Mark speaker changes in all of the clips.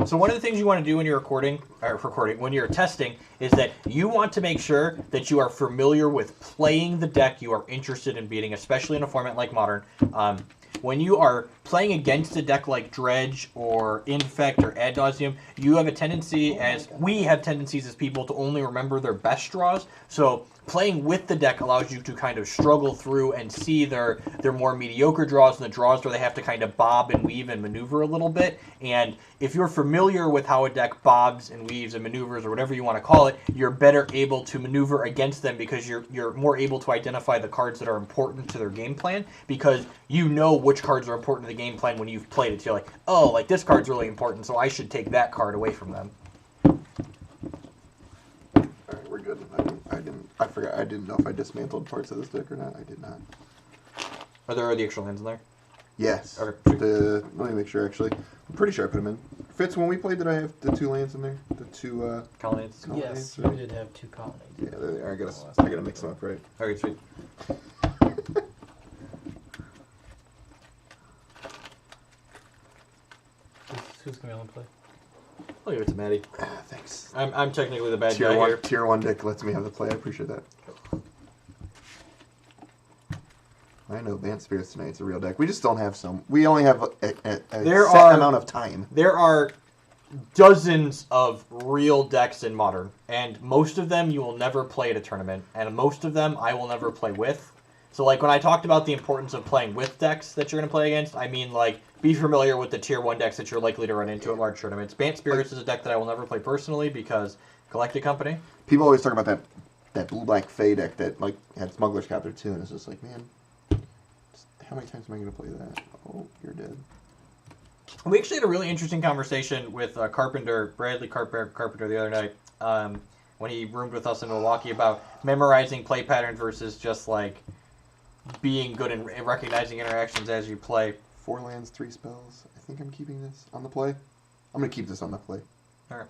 Speaker 1: So one of the things you want to do when you're when you're testing, is that you want to make sure that you are familiar with playing the deck you are interested in beating, especially in a format like Modern. When you are playing against a deck like Dredge or Infect or Ad Nauseam, you have a tendency, we have tendencies as people, to only remember their best draws. So playing with the deck allows you to kind of struggle through and see their more mediocre draws and the draws where they have to kind of bob and weave and maneuver a little bit. And if you're familiar with how a deck bobs and weaves and maneuvers, or whatever you want to call it, you're better able to maneuver against them because you're more able to identify the cards that are important to their game plan, because you know which cards are important to the game plan when you've played it. So you're like, oh, like this card's really important, so I should take that card away from them.
Speaker 2: Alright, we're good. I forgot. I didn't know if I dismantled parts of this deck or not. I did not.
Speaker 1: Are there the extra lands in there?
Speaker 2: Yes.
Speaker 1: Okay.
Speaker 2: Let me make sure, actually. I'm pretty sure I put them in. Fitz, when we played, did I have the 2 lands in there? The 2,
Speaker 1: colonnades?
Speaker 3: Yes,
Speaker 2: right?
Speaker 3: we did have 2 colonnades.
Speaker 2: Yeah, there they are. I gotta mix them up, right?
Speaker 1: Okay, sweet.
Speaker 3: Who's going to be able to play?
Speaker 1: I'll give it to Maddie.
Speaker 2: Thanks.
Speaker 1: I'm technically the bad guy here.
Speaker 2: Tier 1 deck lets me have the play. I appreciate that. I know Advanced Spirits Tonight's a real deck. We just don't have some. We only have a set amount of time.
Speaker 1: There are dozens of real decks in Modern, and most of them you will never play at a tournament, and most of them I will never play with. So, like, when I talked about the importance of playing with decks that you're going to play against, I mean, like, be familiar with the Tier 1 decks that you're likely to run into at large tournaments. Advanced Spirits is a deck that I will never play personally because Galactic Company.
Speaker 2: People always talk about that blue-black Fey deck that, like, had Smuggler's Capture too, and it's just like, man, how many times am I going to play that? Oh, you're dead.
Speaker 1: We actually had a really interesting conversation with Bradley Carpenter the other night, when he roomed with us in Milwaukee, about memorizing play patterns versus just, like, being good and recognizing interactions as you play.
Speaker 2: 4 lands, 3 spells. I think I'm keeping this on the play. I'm going to keep this on the play.
Speaker 1: All right.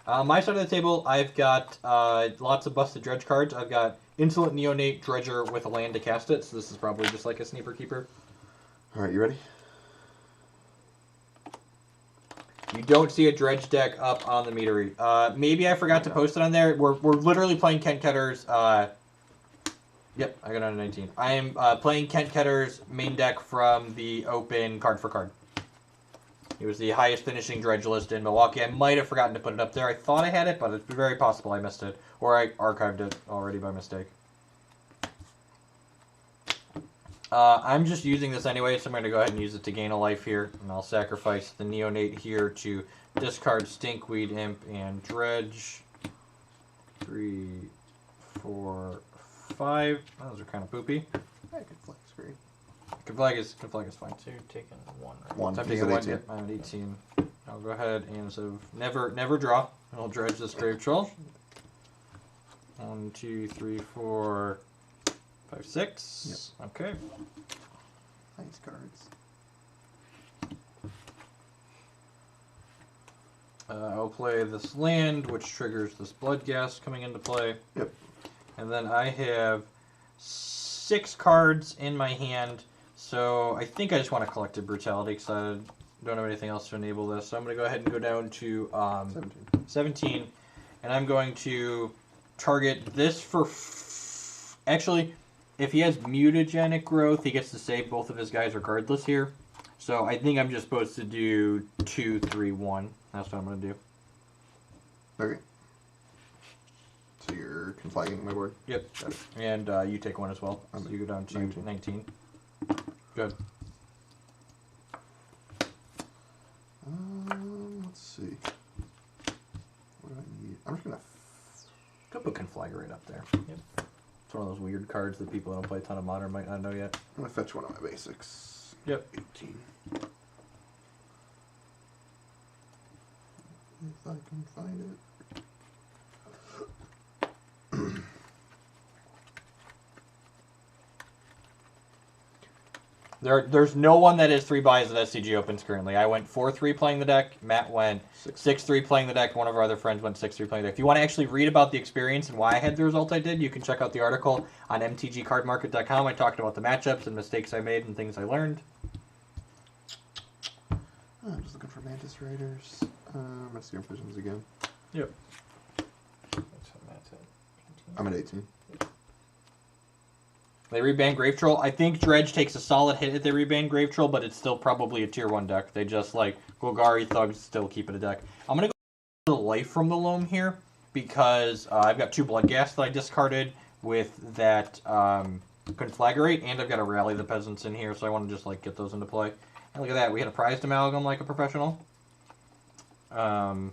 Speaker 1: On my side of the table, I've got lots of busted Dredge cards. I've got Insolent Neonate Dredger with a land to cast it, so this is probably just like a Sneaper Keeper.
Speaker 2: All right, you ready?
Speaker 1: You don't see a Dredge deck up on the meadery. Maybe I forgot to post it on there. We're literally playing Kent Ketter's... Yep, I got it on 19. I am playing Kent Ketter's main deck from the Open card for card. It was the highest finishing Dredge list in Milwaukee. I might have forgotten to put it up there. I thought I had it, but it's very possible I missed it. Or I archived it already by mistake. I'm just using this anyway, so I'm going to go ahead and use it to gain a life here. And I'll sacrifice the Neonate here to discard Stinkweed, Imp, and Dredge. 3, 4, 5. Those are kind of poopy.
Speaker 2: I could flag screen.
Speaker 1: Conflag is fine.
Speaker 3: So you're taking 1, right?
Speaker 2: 1.
Speaker 1: So I'm taking 1. Yep, I'm at 18. I'll go ahead and sort of never draw. And I'll dredge this Grave Troll. 1, 2, 3, 4, 5, 6. Yep. Okay.
Speaker 2: Nice cards.
Speaker 1: I'll play this land, which triggers this Bloodghast coming into play.
Speaker 2: Yep.
Speaker 1: And then I have 6 cards in my hand, so I think I just want to Collective Brutality because I don't have anything else to enable this. So I'm going to go ahead and go down to 17, and I'm going to target this for... Actually, if he has Mutagenic Growth, he gets to save both of his guys regardless here. So I think I'm just supposed to do 2, 3, 1. That's what I'm going to do.
Speaker 2: Okay. So you're conflagging my board?
Speaker 1: Yep. And you take 1 as well. So you go down to 19. Good.
Speaker 2: Let's see. What do I need? I'm just going to...
Speaker 1: Go put Conflagger right up there.
Speaker 3: Yep.
Speaker 1: It's one of those weird cards that people that don't play a ton of Modern might not know yet.
Speaker 2: I'm going to fetch one of my basics.
Speaker 1: Yep.
Speaker 2: 18. If I can find it.
Speaker 1: There's no one that has 3 buys at SCG Opens currently. I went 4-3 playing the deck. Matt went 6-3 playing the deck. One of our other friends went 6-3 playing the deck. If you want to actually read about the experience and why I had the result I did, you can check out the article on mtgcardmarket.com. I talked about the matchups and mistakes I made and things I learned.
Speaker 2: I'm just looking for Mantis Raiders. I'm gonna see Visions again.
Speaker 1: Yep.
Speaker 3: That's what Matt's at. 18.
Speaker 2: I'm at 18.
Speaker 1: They reban Grave Troll. I think Dredge takes a solid hit if they reban Grave Troll, but it's still probably a tier 1 deck. They just like Golgari Thugs still keep it a deck. I'm gonna go to the Life from the Loam here because I've got 2 Blood Gas that I discarded with that Conflagrate, and I've got to Rally the Peasants in here, so I want to just like get those into play. And look at that, we had a Prized Amalgam like a professional. Attack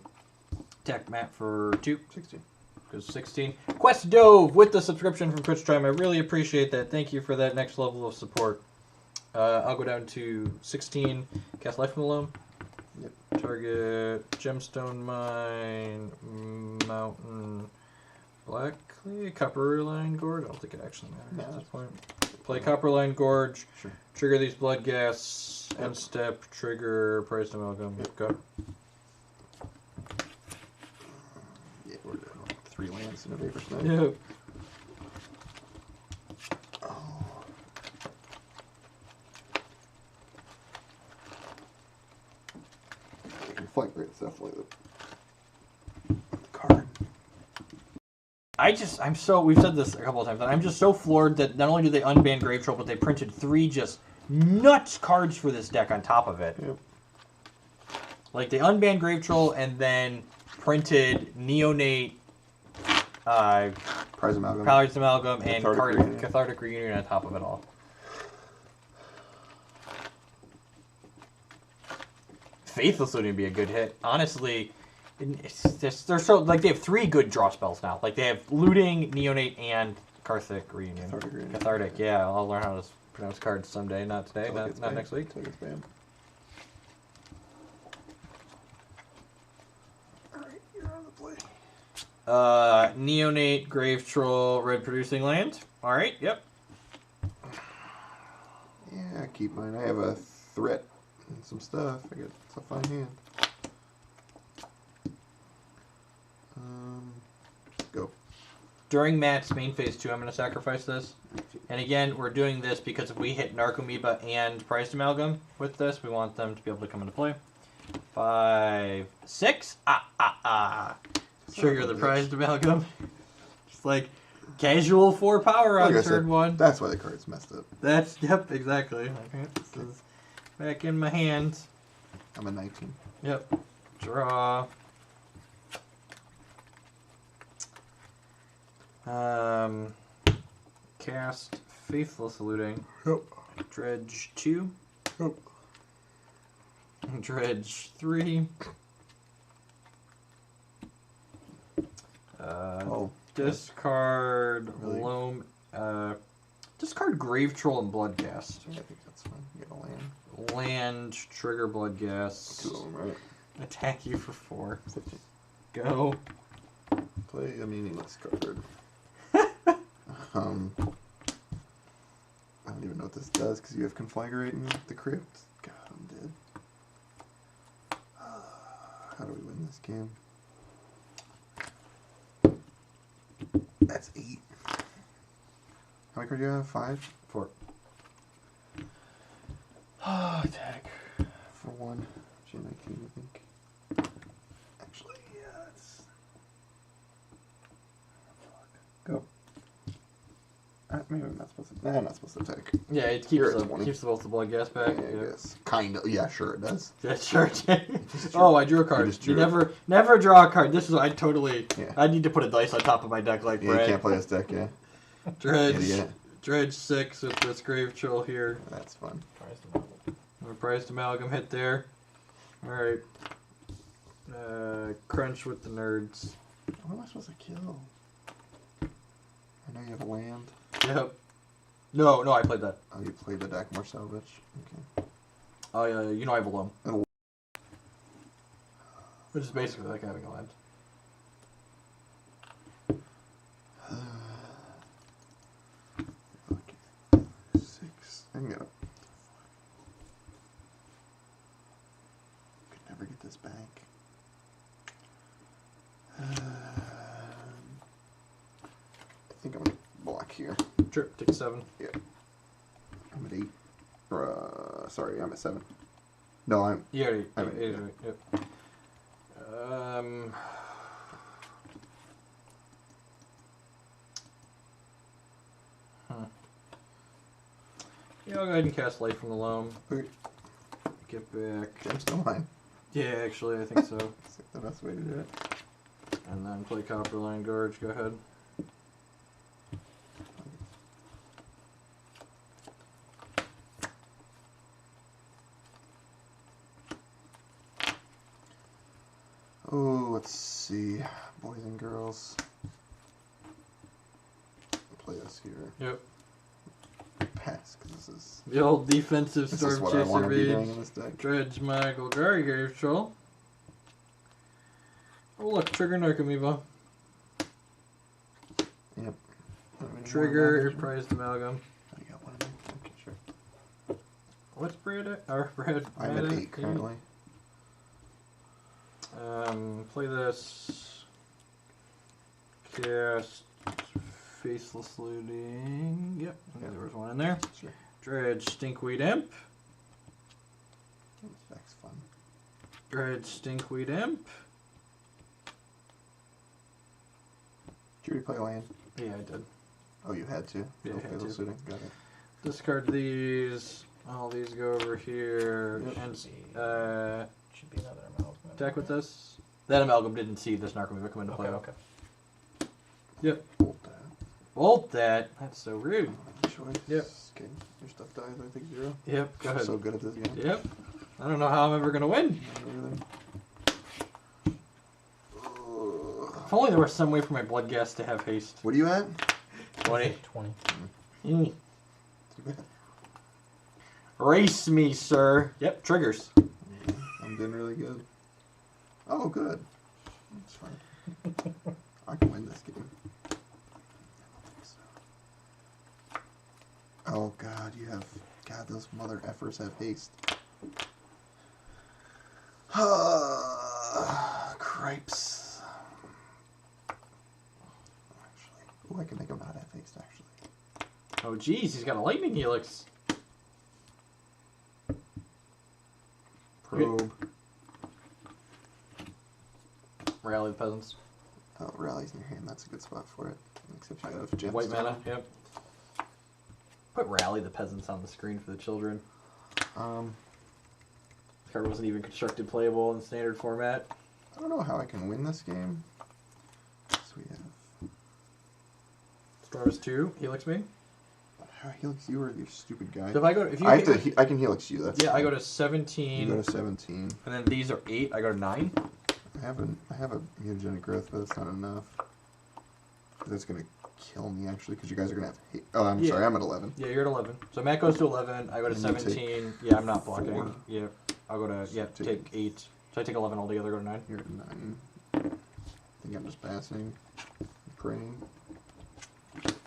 Speaker 1: Matt for 2.
Speaker 2: 16.
Speaker 1: Goes 16. Quest Dove with the subscription from Twitch Time. I really appreciate that. Thank you for that next level of support. I'll go down to 16. Cast Life from the Loam.
Speaker 2: Yep.
Speaker 1: Target Gemstone Mine, Mountain, Black Clay, Copperline Gorge. I don't think it actually matters at this point. Play Copperline Gorge.
Speaker 2: Sure.
Speaker 1: Trigger these Blood Gas. End step. Trigger Prized Amalgam. Go.
Speaker 2: Yeah, we're doing like 3 lands in a Vapor Snipe.
Speaker 1: Yep.
Speaker 2: Oh. Flight Raid's definitely the card.
Speaker 1: We've said this a couple of times, and I'm just so floored that not only do they unban Grave Troll, but they printed 3 just nuts cards for this deck on top of it.
Speaker 2: Yep.
Speaker 1: Like, they unbanned Grave Troll and then printed Neonate,
Speaker 2: Prized Amalgam.
Speaker 1: Prized Amalgam, and
Speaker 2: Cathartic Reunion.
Speaker 1: Cathartic Reunion on top of it all. Faithless wouldn't be a good hit. Honestly, they're so, like, they have 3 good draw spells now. Like, they have Looting, Neonate, and Cathartic Reunion.
Speaker 2: Cathartic Reunion.
Speaker 1: Cathartic, yeah. I'll learn how to pronounce cards someday. Not today,
Speaker 2: Until it gets
Speaker 1: not
Speaker 2: banned.
Speaker 1: next week.
Speaker 2: Until it gets banned. Alright, you're on the play.
Speaker 1: Neonate, Grave Troll, Red Producing Land. Alright, yep.
Speaker 2: Yeah, keep mine. I have a threat and some stuff. I got a fine hand. Go.
Speaker 1: During Matt's main phase 2, I'm going to sacrifice this. And again, we're doing this because if we hit Narcomoeba and Prized Amalgam with this, we want them to be able to come into play. 5, 6. Trigger the Prized Amalgam. Just like casual 4 power on
Speaker 2: Like I
Speaker 1: turn
Speaker 2: said,
Speaker 1: 1.
Speaker 2: That's why the card's messed up.
Speaker 1: Yep, exactly. Okay, this is back in my hand.
Speaker 2: I'm a 19.
Speaker 1: Yep. Draw. Cast Faithless Looting.
Speaker 2: Yep.
Speaker 1: Dredge 2.
Speaker 2: Yep.
Speaker 1: Dredge 3. Discard
Speaker 2: Really?
Speaker 1: Loam. Discard Grave Troll and Blood Gas.
Speaker 2: Yeah, I think that's fine. You get a land.
Speaker 1: Land, trigger Blood Gas.
Speaker 2: 2 of them, right?
Speaker 1: Attack you for 4.
Speaker 2: 15.
Speaker 1: Go.
Speaker 2: Play a meaningless card. I don't even know what this does because you have Conflagrate in the crypt. God, I'm dead. How do we win this game? That's 8. How many cards do you have? 5?
Speaker 1: 4. Attack.
Speaker 2: For 1. G19, I think. Actually, yeah, it's... Go. Maybe I'm not supposed to... Nah, I'm not supposed to attack.
Speaker 1: Yeah, it
Speaker 2: You're
Speaker 1: keeps
Speaker 2: at 20.
Speaker 1: both the blood gas back.
Speaker 2: Yeah, I guess. Kind of. Yeah, sure it does.
Speaker 1: Yeah, sure.
Speaker 2: Just
Speaker 1: Oh, I drew a card.
Speaker 2: just
Speaker 1: You
Speaker 2: drew it.
Speaker 1: never draw a card. This is I totally.
Speaker 2: Yeah.
Speaker 1: I need to put a dice on top of my deck like
Speaker 2: Yeah, you
Speaker 1: Brad.
Speaker 2: can't play this deck, yeah.
Speaker 1: Dredge 6 with this Grave Troll here.
Speaker 2: That's fun.
Speaker 3: Prized Amalgam.
Speaker 1: Our Prized Amalgam hit there. All right. Crunch with the nerds.
Speaker 2: What am I supposed to kill? I know you have a land.
Speaker 1: Yep. No, I played that.
Speaker 2: Oh, you played the deck more salvage. Okay.
Speaker 1: Oh yeah, you know I have a loam.
Speaker 2: Oh.
Speaker 1: Which is basically like having a land.
Speaker 2: Okay. 6. I can get up. Could never get this back. I think I'm gonna block here.
Speaker 1: Sure, take 7.
Speaker 2: Yeah. I'm at 8. Sorry, I'm at 7. No, I'm.
Speaker 1: You already.
Speaker 2: I mean,
Speaker 1: Yep. Yeah, I'll go ahead and cast Light from the Loam.
Speaker 2: Okay.
Speaker 1: Get back.
Speaker 2: I'm still mine.
Speaker 1: Yeah, actually, I think so.
Speaker 2: That's like the best way to do it.
Speaker 1: And then play Copperline Gorge. Go ahead.
Speaker 2: Oh, let's see. Boys and girls. Play this here.
Speaker 1: Yep.
Speaker 2: Pass, because this is.
Speaker 1: The old defensive
Speaker 2: This
Speaker 1: Storm
Speaker 2: is what I
Speaker 1: Chaser
Speaker 2: want to be doing
Speaker 1: Rage.
Speaker 2: in this deck.
Speaker 1: Dredge, Michael, Garriger Troll. Oh look, Trigger Narcomoeba.
Speaker 2: Yep.
Speaker 1: Trigger Prized Amalgam.
Speaker 2: I got one of them. Okay, sure.
Speaker 1: What's Brad at? Or Brad?
Speaker 2: I'm at 8 currently.
Speaker 1: Play this. Cast Faceless Looting. Yep,
Speaker 2: Yep.
Speaker 1: there was one in there.
Speaker 2: Sure.
Speaker 1: Dredge, Stinkweed Imp.
Speaker 2: That's fun.
Speaker 1: Dredge, Stinkweed Imp.
Speaker 2: Did you already play land?
Speaker 1: Yeah, I did.
Speaker 2: Oh, you had to?
Speaker 1: Yeah, I
Speaker 2: Okay,
Speaker 1: had to.
Speaker 2: suiting. Got it.
Speaker 1: Discard these. All these go over here.
Speaker 2: Yep.
Speaker 1: And
Speaker 3: Should be another amalgam.
Speaker 1: attack with this. That amalgam didn't see this Narcomoeba come into play.
Speaker 3: Okay.
Speaker 1: Yep.
Speaker 2: Bolt that.
Speaker 1: Bolt that. That's so rude.
Speaker 2: Choice.
Speaker 1: Yep.
Speaker 2: Okay. Your stuff dies, I think 0.
Speaker 1: Yep. Go
Speaker 2: I'm
Speaker 1: ahead.
Speaker 2: so good at this game.
Speaker 1: Yep. I don't know how I'm ever gonna win. If only there was some way for my blood gas to have haste.
Speaker 2: What are you at?
Speaker 1: 20.
Speaker 3: 20.
Speaker 1: Mm.
Speaker 2: Too bad.
Speaker 1: Race me, sir. Yep. Triggers.
Speaker 2: I'm doing really good. Oh, good. That's fine. I can win this game. I don't think so. Oh, God, you have... God, those mother effers have haste. Cripes. Actually, oh, I can make him not have haste, actually.
Speaker 1: Oh, geez. He's got a lightning helix.
Speaker 2: Probe.
Speaker 1: Rally the peasants.
Speaker 2: Oh, rallies in your hand. That's a good spot for it. Except you have gemstones.
Speaker 1: White mana. Yep. Put rally the peasants on the screen for the children. This card wasn't even constructed playable in standard format.
Speaker 2: I don't know how I can win this game. So we have...
Speaker 1: Stars 2. Helix me.
Speaker 2: How helix you or you stupid guy?
Speaker 1: So if I go, if you
Speaker 2: I have
Speaker 1: take-
Speaker 2: to. I can helix you. That's
Speaker 1: yeah,
Speaker 2: fine.
Speaker 1: I go to 17.
Speaker 2: You go to 17.
Speaker 1: And then these are 8. I go to 9.
Speaker 2: I have a mutagenic growth, but it's not enough. That's gonna kill me actually, because you guys are gonna have. Oh, I'm
Speaker 1: Yeah.
Speaker 2: sorry. I'm at 11.
Speaker 1: Yeah, you're at 11. So Matt goes to 11. I go to
Speaker 2: And you take
Speaker 1: 17. Yeah, I'm not blocking.
Speaker 2: 4.
Speaker 1: Yeah, I'll go to take 8. So I take 11 altogether. Go to 9.
Speaker 2: You're at 9. I think I'm just passing, praying.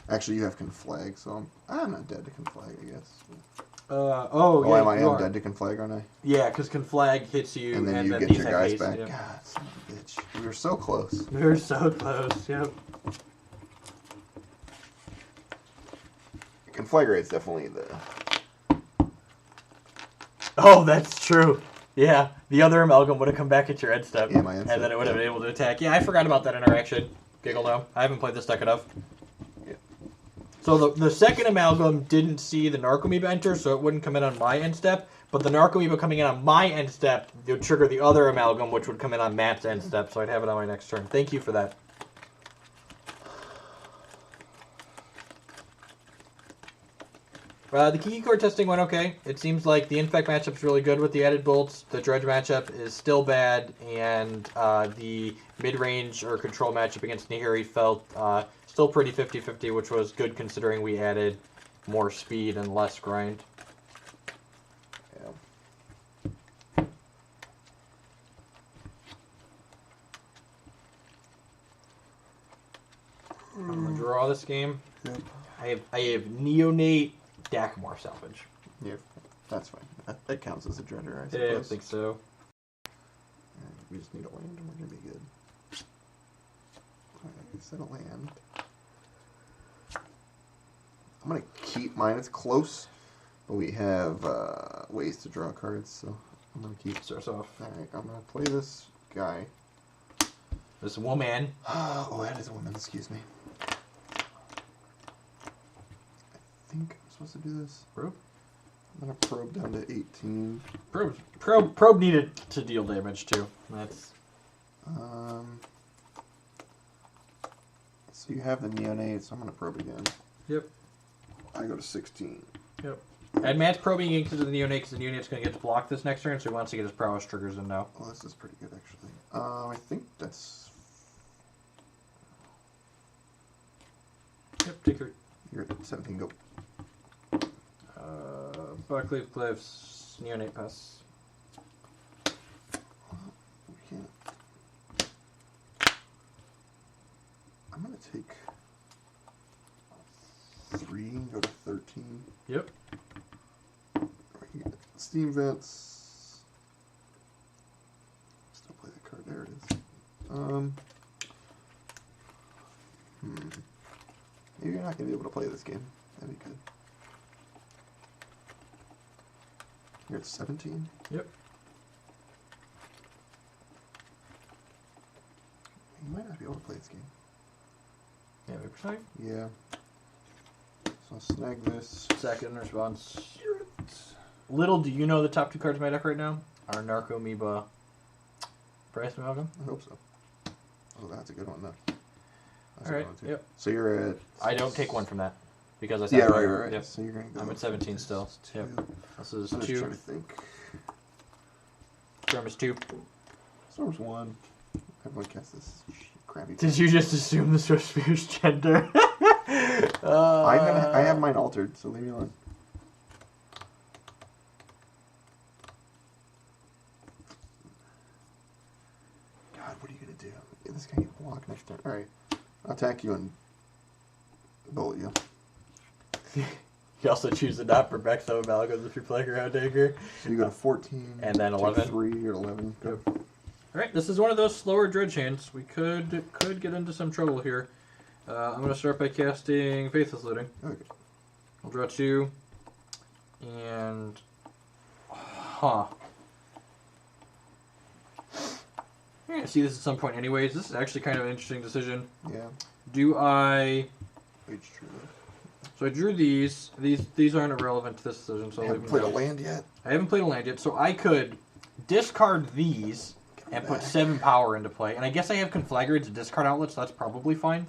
Speaker 2: Actually, you have conflag, so I'm not dead to conflag, I guess.
Speaker 1: Oh yeah,
Speaker 2: I
Speaker 1: you
Speaker 2: am
Speaker 1: are.
Speaker 2: dead to conflag, aren't I?
Speaker 1: Yeah, because conflag hits you,
Speaker 2: And then you get
Speaker 1: these
Speaker 2: your
Speaker 1: have
Speaker 2: guys
Speaker 1: haste,
Speaker 2: back.
Speaker 1: yeah.
Speaker 2: God, son of a bitch. We were so close.
Speaker 1: We're so close. Yep.
Speaker 2: Conflagrate's definitely the...
Speaker 1: Oh, that's true. Yeah, the other amalgam would have come back at your end step.
Speaker 2: Yeah, my end
Speaker 1: And then
Speaker 2: step,
Speaker 1: it would have
Speaker 2: yeah.
Speaker 1: been able to attack. Yeah, I forgot about that interaction. Giggle no. I haven't played this deck enough.
Speaker 2: Yeah.
Speaker 1: So the second amalgam didn't see the Narcomoeba enter, so it wouldn't come in on my end step. But the Narcomoeba coming in on my end step would trigger the other amalgam, which would come in on Matt's end step, so I'd have it on my next turn. Thank you for that. The Kiki core testing went okay. It seems like the Infect matchup's really good with the added bolts. The Dredge matchup is still bad, and the mid-range or control matchup against Nihiri felt still pretty 50-50, which was good considering we added more speed and less grind.
Speaker 2: Yeah.
Speaker 1: I'm gonna draw this game.
Speaker 2: Yep.
Speaker 1: I have Neonate Dakmor Salvage.
Speaker 2: Yeah, that's fine. That counts as a dredger, I
Speaker 1: Yeah, I
Speaker 2: suppose.
Speaker 1: think so.
Speaker 2: We just need a land and we're gonna be good. Alright, set a land. I'm gonna keep mine. It's close, but we have ways to draw cards, so I'm gonna keep.
Speaker 1: Starts off.
Speaker 2: Alright, I'm gonna play this guy.
Speaker 1: This woman.
Speaker 2: Oh, that is a woman. Excuse me. I think I'm supposed to do this.
Speaker 1: Probe?
Speaker 2: I'm gonna probe down to 18.
Speaker 1: Probe needed to deal damage too. That's.
Speaker 2: So you have the neonate, so I'm gonna probe again.
Speaker 1: Yep.
Speaker 2: I go to 16.
Speaker 1: Yep. And Matt's probing into the neonate because the neonate's going to get to block this next turn, so he wants to get his prowess triggers in now.
Speaker 2: Well, this is pretty good, actually. I think that's...
Speaker 1: Yep, take 3.
Speaker 2: You're at 17, go.
Speaker 1: Buckleaf Cliffs, neonate pass.
Speaker 2: We can't... I'm gonna take 3 and go to 13.
Speaker 1: Yep.
Speaker 2: Steam vents. Still play the card. There it is. Maybe you're not gonna be able to play this game. That'd be good. You're at 17.
Speaker 1: Yep.
Speaker 2: You might not be able to play this game.
Speaker 1: Yeah, maybe percent.
Speaker 2: Yeah. So I'll snag this.
Speaker 1: Second response. Little do you know the top 2 cards in my deck right now are Narco Amoeba, Bryce Amalgam.
Speaker 2: I hope so. Oh, that's a good one, though. That's
Speaker 1: All
Speaker 2: a
Speaker 1: right.
Speaker 2: good one, too.
Speaker 1: Yep.
Speaker 2: So you're at...
Speaker 1: I don't take 1 from that because I said
Speaker 2: Yeah, right.
Speaker 1: Yep.
Speaker 2: So you're going to go...
Speaker 1: I'm at 17 still. Yep.
Speaker 2: 2.
Speaker 1: This is
Speaker 2: I'm just
Speaker 1: 2.
Speaker 2: trying to think.
Speaker 1: Storm is 2.
Speaker 2: Storm's 1. Everyone cast this crappy...
Speaker 1: Did you just assume this was Spear's gender?
Speaker 2: I have mine altered, so leave me alone. God, what are you going to do? This guy get blocked next turn. Alright. I'll attack you and bullet you.
Speaker 1: You also choose the not perfect some amalgams if you're playing around Dagger.
Speaker 2: So you go to 14.
Speaker 1: And then 11.
Speaker 2: 3 or 11. Go.
Speaker 1: Yep. Alright, this is one of those slower dredge hands. We could get into some trouble here. I'm going to start by casting Faithless Looting.
Speaker 2: Okay.
Speaker 1: I'll draw 2. And... Huh. You're going to see this at some point anyways. This is actually kind of an interesting decision.
Speaker 2: Yeah.
Speaker 1: Do I...
Speaker 2: It's true.
Speaker 1: So I drew these. These aren't irrelevant to this decision, so
Speaker 2: I
Speaker 1: I'll
Speaker 2: haven't
Speaker 1: leave
Speaker 2: played a
Speaker 1: them down.
Speaker 2: land yet.
Speaker 1: I haven't played a land yet, so I could discard these and put 7 power into play. And I guess I have Conflagrate as a discard outlet, so that's probably fine.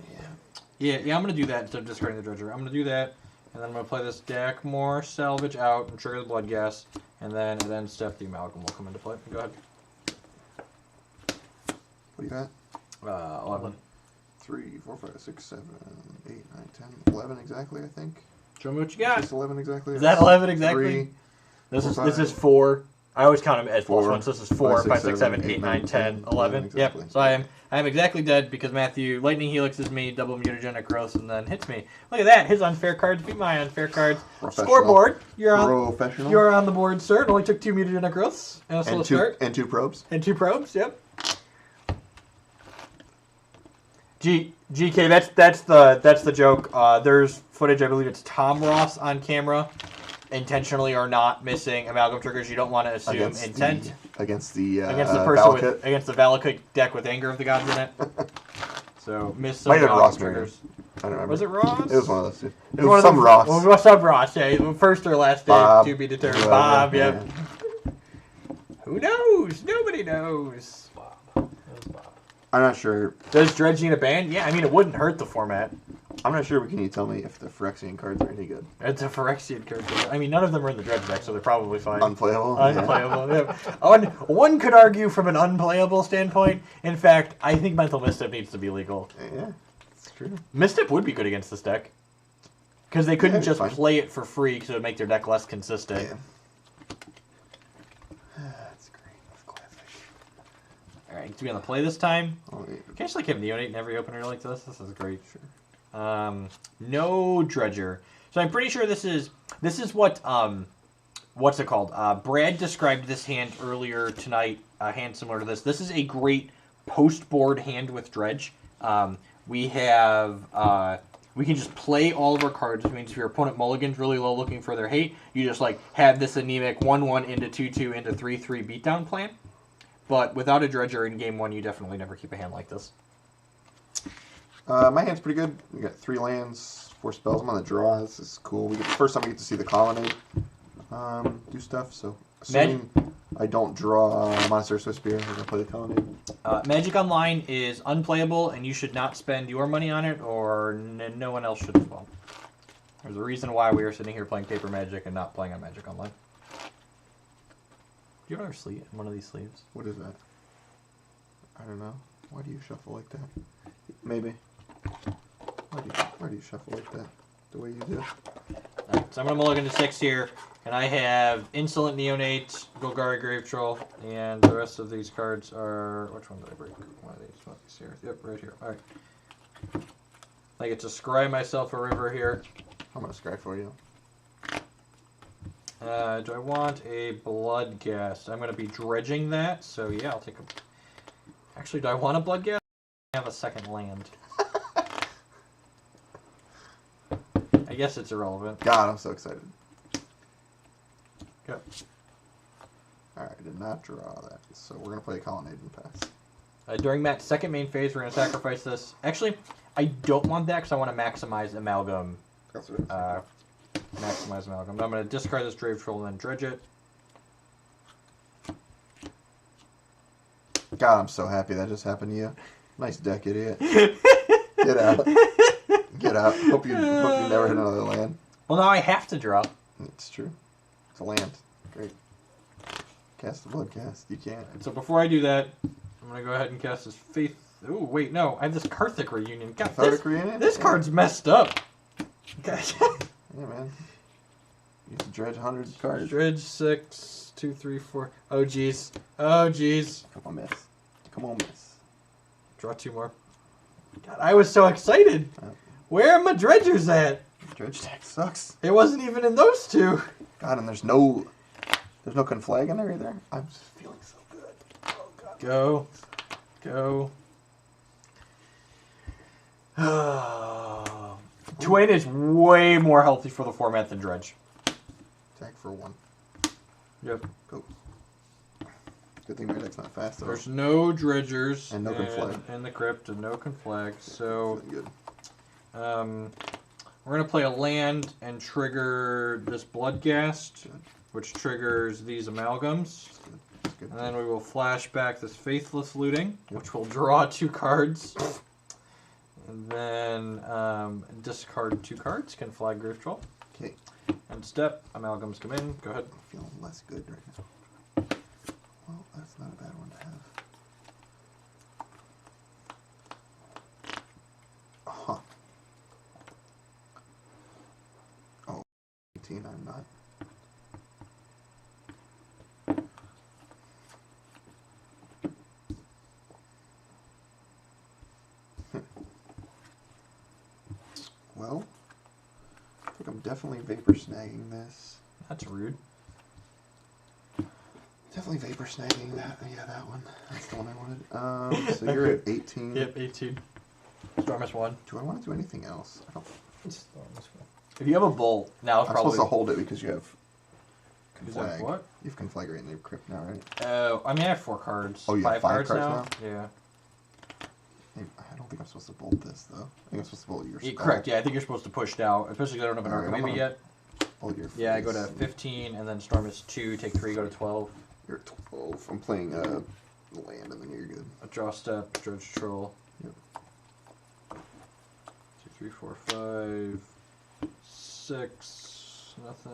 Speaker 1: Yeah, I'm going to do that instead of discarding the Dredger. I'm going to do that, and then I'm going to play this deck more, salvage out, and trigger the Blood Gas, and then at end step the Amalgam will come into play. Go ahead.
Speaker 2: What do you got?
Speaker 1: 11.
Speaker 2: 3, 4, 5, 6, 7, 8, 9, 10, 11 exactly, I think.
Speaker 1: Show me what you got.
Speaker 2: Is this 11 exactly?
Speaker 1: Is that 11 exactly?
Speaker 2: 3,
Speaker 1: This is 4. I always count them as plus
Speaker 2: 4,
Speaker 1: 1, so this is 4, 5, 6, 7, 8, 9, 10, 11.
Speaker 2: Exactly.
Speaker 1: Yep, so I am exactly dead because Matthew Lightning Helixes me, double mutagenic growth, and then hits me. Look at that, his unfair cards beat my unfair cards.
Speaker 2: Professional.
Speaker 1: Scoreboard, you're
Speaker 2: Professional.
Speaker 1: on the board, sir. It only took 2 mutagenic growths and a slow start.
Speaker 2: And 2 probes.
Speaker 1: And 2 probes, yep. GK, that's the joke. There's footage, I believe it's Tom Ross on camera, intentionally or not missing amalgam triggers. You don't want to assume intent
Speaker 2: Against the
Speaker 1: person
Speaker 2: Valakut.
Speaker 1: against the Valakut deck with Anger of the Gods in it. So miss some
Speaker 2: Might have
Speaker 1: amalgam
Speaker 2: Ross
Speaker 1: triggers.
Speaker 2: I don't remember.
Speaker 1: Was it Ross?
Speaker 2: It was one of those two. It
Speaker 1: One
Speaker 2: was
Speaker 1: of
Speaker 2: some
Speaker 1: them-
Speaker 2: Ross.
Speaker 1: Well, it was some Ross, yeah. First or last day
Speaker 2: Bob,
Speaker 1: to be determined.
Speaker 2: whoever,
Speaker 1: Bob, yep.
Speaker 2: yeah.
Speaker 1: Who knows? Nobody knows.
Speaker 3: Bob. It was Bob.
Speaker 2: I'm not sure.
Speaker 1: Does Dredge need a ban? Yeah, I mean, it wouldn't hurt the format.
Speaker 2: I'm not sure, but can you tell me if the Phyrexian cards are any good?
Speaker 1: It's a Phyrexian card. I mean, none of them are in the Dredge deck, so they're probably fine.
Speaker 2: Unplayable?
Speaker 1: Unplayable. Yeah. One could argue from an unplayable standpoint. In fact, I think Mental Misstep needs to be legal.
Speaker 2: Yeah, it's true.
Speaker 1: Misstep would be good against this deck. Because they couldn't
Speaker 2: it's
Speaker 1: just
Speaker 2: fine.
Speaker 1: play it for free because it would make their deck less consistent.
Speaker 2: Yeah. That's great. That's classic.
Speaker 1: Alright, to be on the play this time.
Speaker 2: Oh, yeah.
Speaker 1: Can I just like have Neonate in every opener like this? This is great. Sure. No Dredger. So I'm pretty sure this is what what's it called? Brad described this hand earlier tonight. A hand similar to this. This is a great post board hand with Dredge. We have we can just play all of our cards, which means if your opponent mulligans really low looking for their hate, you just like have this anemic 1/1 into 2/2 into 3/3 beatdown plan. But without a Dredger in game 1, you definitely never keep a hand like this.
Speaker 2: My hand's pretty good. We got 3 lands, 4 spells. I'm on the draw. This is cool. First time we get to see the colonnade do stuff. So assuming I don't draw Monster Swiss Spear, we're gonna play the colonnade.
Speaker 1: Magic Online is unplayable, and you should not spend your money on it, or no one else should as well. There's a reason why we are sitting here playing Paper Magic and not playing on Magic Online. Do you have another sleeve in one of these sleeves?
Speaker 2: What is that? I don't know. Why do you shuffle like that? Maybe. Why do you shuffle like that? The way you do.
Speaker 1: Alright, so I'm going to mulligan to 6 here, and I have Insolent Neonate, Golgari Grave Troll, and the rest of these cards are... Which one did I break? One of these here. Yep, right here. Alright. I get to scry myself a river here.
Speaker 2: I'm going to scry for you.
Speaker 1: Do I want a Bloodghast? I'm going to be dredging that, so yeah, I'll take a... Actually, do I want a Bloodghast? I have a second land. I guess it's irrelevant.
Speaker 2: God, I'm so excited.
Speaker 1: Yep.
Speaker 2: Alright, I did not draw that, so we're going to play a colonnade and pass.
Speaker 1: During Matt's second main phase, we're going to sacrifice this. Actually, I don't want that because I want to maximize Amalgam.
Speaker 2: That's what
Speaker 1: Maximize Amalgam. I'm going to discard this Grave Troll and then dredge it.
Speaker 2: God, I'm so happy that just happened to you. Nice deck, idiot. Get out. Get out. Hope you never hit another land.
Speaker 1: Well, now I have to draw.
Speaker 2: It's true. It's a land. Great. Cast the Bloodghast. You can't.
Speaker 1: So before I do that, I'm going to go ahead and cast this Faith... Oh, wait, no. I have this Karthik Reunion. God, this card's messed up. Gosh.
Speaker 2: Yeah, man. You can dredge 100 cards.
Speaker 1: Dredge 6, 2, 3, 4. Oh, jeez. Oh, jeez.
Speaker 2: Come on, miss. Come on, miss.
Speaker 1: Draw 2 more. God, I was so excited. Where are my dredgers at?
Speaker 2: Dredge deck sucks.
Speaker 1: It wasn't even in those 2.
Speaker 2: God, and there's no conflag in there either. I'm just feeling so good. Oh, God.
Speaker 1: Go. Go. Twin is way more healthy for the format than Dredge.
Speaker 2: Attack for 1.
Speaker 1: Yep.
Speaker 2: Go. Good thing my deck's not fast though.
Speaker 1: There's no dredgers.
Speaker 2: And no conflag.
Speaker 1: And the crypt and no conflag. So
Speaker 2: good.
Speaker 1: We're going to play a land and trigger this Bloodghast, which triggers these Amalgams.
Speaker 2: Good.
Speaker 1: And then we will flash back this Faithless Looting, which will draw 2 cards. And then discard 2 cards, can flag Grave Troll.
Speaker 2: Okay.
Speaker 1: And step, Amalgams come in. Go ahead.
Speaker 2: I'm feeling less good right now. Well, that's not a bad one to have. Huh. Oh, 18, I'm not. Well, I think I'm definitely vapor snagging this.
Speaker 1: That's rude.
Speaker 2: Definitely vapor snagging that. Yeah, that one. That's the one I wanted. So you're at 18.
Speaker 1: Yep, 18. Stormus 1.
Speaker 2: Do I want to do anything else? I don't.
Speaker 1: If you have a bolt, now it's
Speaker 2: I'm
Speaker 1: probably...
Speaker 2: supposed to hold it because you have
Speaker 1: Is that
Speaker 2: conflag.
Speaker 1: what?
Speaker 2: You have conflag right in your crypt now, right?
Speaker 1: I mean, I have 4 cards.
Speaker 2: Oh, you have 5 cards now?
Speaker 1: Yeah.
Speaker 2: I don't think I'm supposed to bolt this though. I think I'm supposed to bolt your spell.
Speaker 1: Correct, yeah, I think you're supposed to push now, especially because I don't have an
Speaker 2: Alright,
Speaker 1: Archimedes yet.
Speaker 2: Bolt your
Speaker 1: Yeah, I go
Speaker 2: face.
Speaker 1: to 15, and then Storm is 2, take 3, go to 12.
Speaker 2: You're at 12. I'm playing land, and then you're good.
Speaker 1: A draw step, Dredge Troll.
Speaker 2: Yep.
Speaker 1: 2, 3, 4, 5, 6. Nothing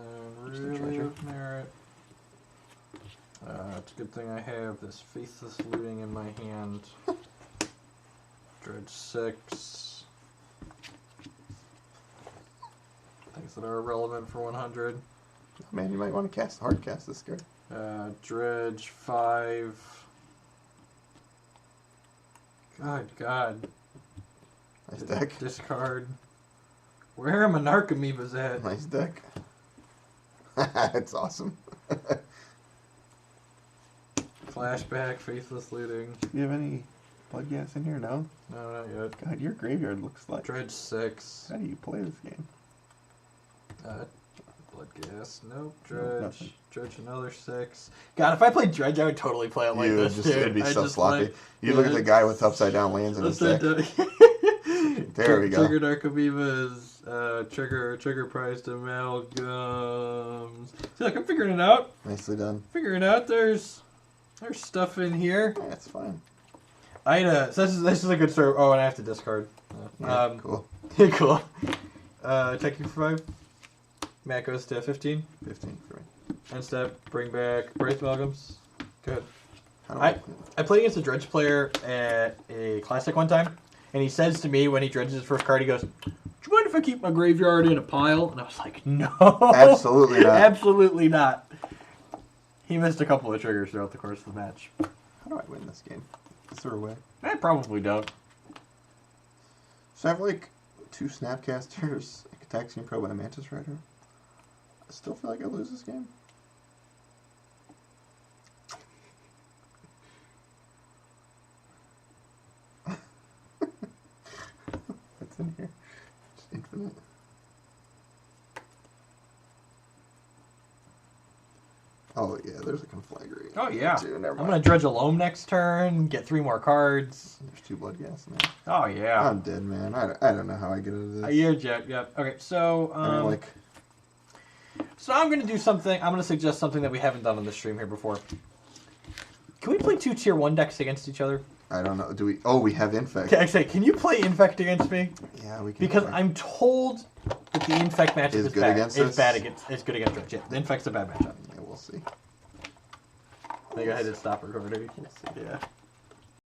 Speaker 2: Just a
Speaker 1: really
Speaker 2: treasure.
Speaker 1: of merit. It's a good thing I have this Faithless Looting in my hand. Dredge 6. Things that are irrelevant for 100.
Speaker 2: Man, you might want to hard cast this guy.
Speaker 1: Dredge 5. God.
Speaker 2: Nice deck.
Speaker 1: Discard. Where are my Narcomoebas at?
Speaker 2: Nice deck. It's awesome.
Speaker 1: Flashback, Faithless Looting.
Speaker 2: Do you have any Blood gas in here? No.
Speaker 3: No, not yet.
Speaker 2: God, your graveyard looks like.
Speaker 3: Dredge 6.
Speaker 2: How do you play this game?
Speaker 3: Blood gas. Nope.
Speaker 2: No,
Speaker 3: Dredge.
Speaker 2: nothing.
Speaker 3: Dredge another 6.
Speaker 1: God, if I played Dredge, I would totally play it like
Speaker 2: You
Speaker 1: this,
Speaker 2: just,
Speaker 1: dude.
Speaker 2: it'd be
Speaker 1: I
Speaker 2: so
Speaker 1: just
Speaker 2: sloppy.
Speaker 1: like-
Speaker 2: You look at the guy with upside down lands in his deck. There we go.
Speaker 3: Triggered Archivivas, trigger priced amalgams. See, look, I'm figuring it out.
Speaker 2: Nicely done.
Speaker 3: Figuring out there's stuff in here.
Speaker 2: Yeah, it's fine.
Speaker 1: So this is a good story. Oh, and I have to discard.
Speaker 2: Yeah, cool.
Speaker 1: Cool. Attacking for 5. Matt goes to 15.
Speaker 2: 15 for me.
Speaker 1: End step, bring back Braith Amalgams. Good.
Speaker 2: How do
Speaker 1: I played against a Dredge player at a Classic one time, and he says to me when he dredges his first card, he goes, "Do you mind if I keep my graveyard in a pile?" And I was like, "No,
Speaker 2: Absolutely not.
Speaker 1: absolutely not." He missed a couple of triggers throughout the course of the match.
Speaker 2: How do I win this game? Is there a way?
Speaker 1: I probably don't.
Speaker 2: So I have like 2 Snapcasters, a Cataxian Probe, and a Mantis Rider. I still feel like I lose this game. What's in here? Just infinite. Oh yeah, there's a Conflagrate.
Speaker 1: Oh yeah,
Speaker 2: Too. Never
Speaker 1: I'm
Speaker 2: mind.
Speaker 1: gonna dredge a loam next turn, get 3 more cards.
Speaker 2: There's 2 blood gas in there.
Speaker 1: Oh yeah.
Speaker 2: I'm dead, man. I don't know how I get out of this.
Speaker 1: You're jet. Yep. Okay. So
Speaker 2: I mean, like,
Speaker 1: so I'm gonna do something. I'm gonna suggest something that we haven't done on the stream here before. Can we play 2 tier 1 decks against each other?
Speaker 2: I don't know. Do we? Oh, we have Infect.
Speaker 1: Can I say, can you play Infect against me?
Speaker 2: Yeah, we can.
Speaker 1: Because
Speaker 2: play.
Speaker 1: I'm told that the Infect matchup
Speaker 2: Is
Speaker 1: is
Speaker 2: good
Speaker 1: bad.
Speaker 2: against
Speaker 1: It's
Speaker 2: us?
Speaker 1: bad against. It's good against Dredge. Yeah, the Infect's a bad matchup.
Speaker 2: Yeah, we'll see.
Speaker 1: I think I had to stop recording.
Speaker 2: We'll see.
Speaker 1: Yeah.